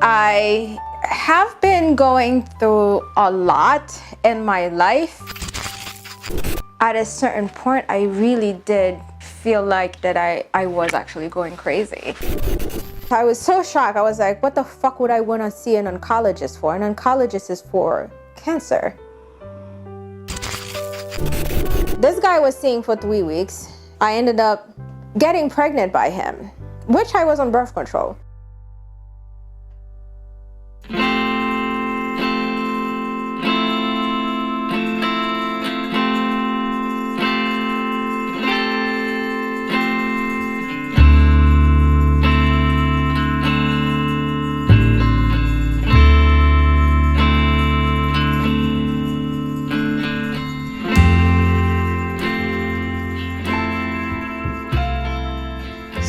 I have been going through a lot in my life. At a certain point, I really did feel like that I was actually going crazy. I was so shocked. I was like, what the fuck would I want to see an oncologist for? An oncologist is for cancer. This guy was seeing for 3 weeks. I ended up getting pregnant by him, which I was on birth control.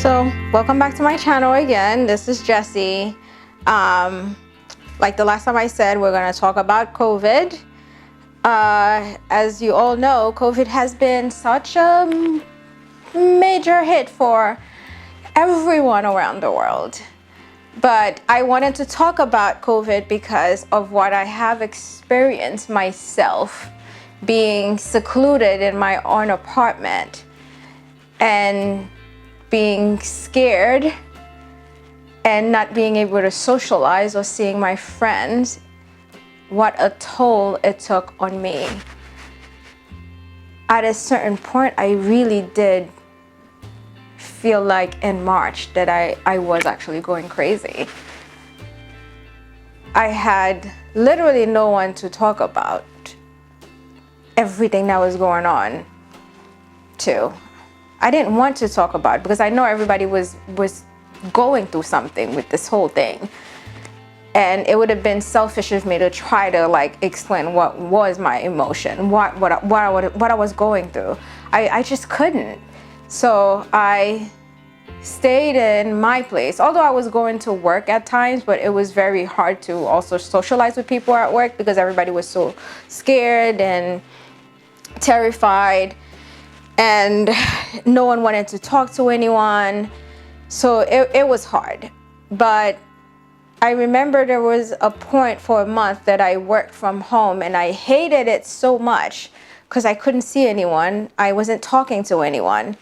So welcome back to my channel again. This is Jessie. Like the last time I said, we're going to talk about COVID. As you all know, COVID has been such a major hit for everyone around the world. But I wanted to talk about COVID because of what I have experienced myself, being secluded in my own apartment and being scared and not being able to socialize or seeing my friends. What a toll it took on me. At a certain point, I really did feel like in March that I was actually going crazy. I had literally no one to talk about everything that was going on to. I didn't want to talk about it because I know everybody was going through something with this whole thing. And it would have been selfish of me to try to like explain what was my emotion, what I was going through. I just couldn't. So I stayed in my place, although I was going to work at times, but it was very hard to also socialize with people at work because everybody was so scared and terrified. And no one wanted to talk to anyone. So it was hard. But I remember there was a point for a month that I worked from home and I hated it so much because I couldn't see anyone. I wasn't talking to anyone,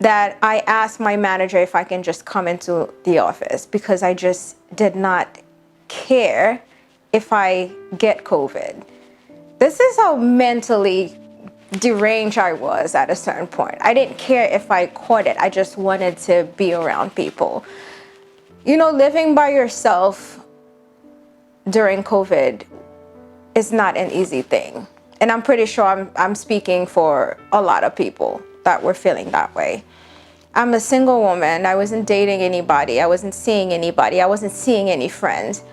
that I asked my manager if I can just come into the office because I just did not care if I get COVID. This is how mentally deranged I was at a certain point. I didn't care if I caught it. I just wanted to be around people. You know, living by yourself during COVID is not an easy thing. And I'm pretty sure I'm speaking for a lot of people that were feeling that way. I'm a single woman. I wasn't dating anybody. I wasn't seeing anybody. I wasn't seeing any friends.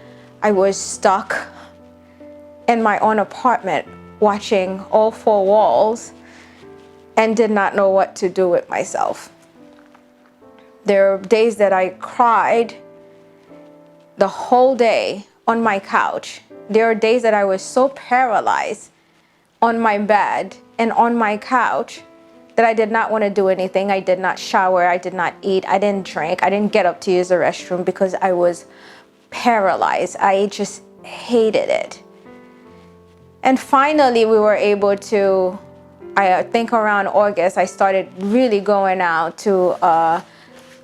I was stuck in my own apartment watching all four walls and did not know what to do with myself. There were days that I cried the whole day on my couch. There are days that I was so paralyzed on my bed and on my couch that I did not want to do anything. I did not shower. I did not eat. I didn't drink. I didn't get up to use the restroom because I was paralyzed. I just hated it. And finally, we were able to, I think around August, I started really going out to a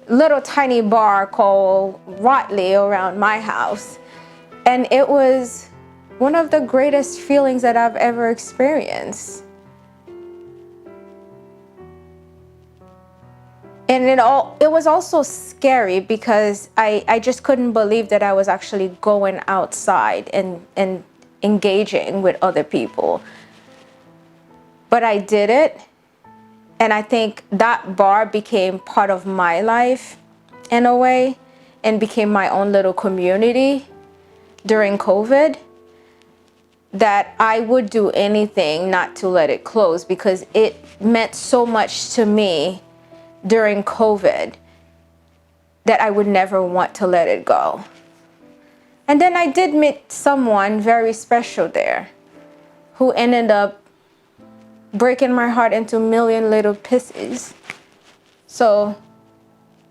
little tiny bar called Rotley around my house. And it was one of the greatest feelings that I've ever experienced. And it was also scary because I just couldn't believe that I was actually going outside and engaging with other people. But I did it. And I think that bar became part of my life in a way and became my own little community during COVID, that I would do anything not to let it close because it meant so much to me during COVID that I would never want to let it go. And then I did meet someone very special there who ended up breaking my heart into a million little pieces. So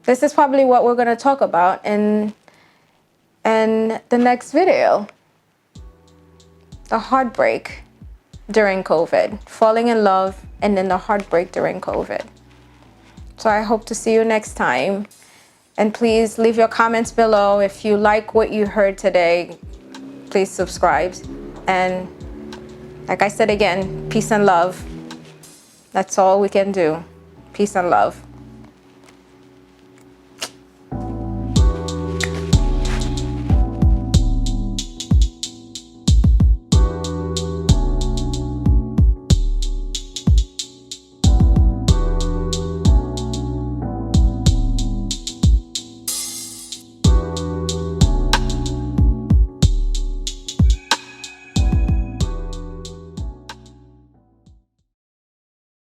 this is probably what we're going to talk about. And in the next video. The heartbreak during COVID, falling in love, and then the heartbreak during COVID. So I hope to see you next time. And please leave your comments below. If you like what you heard today, please subscribe. And like I said again, peace and love. That's all we can do. Peace and love.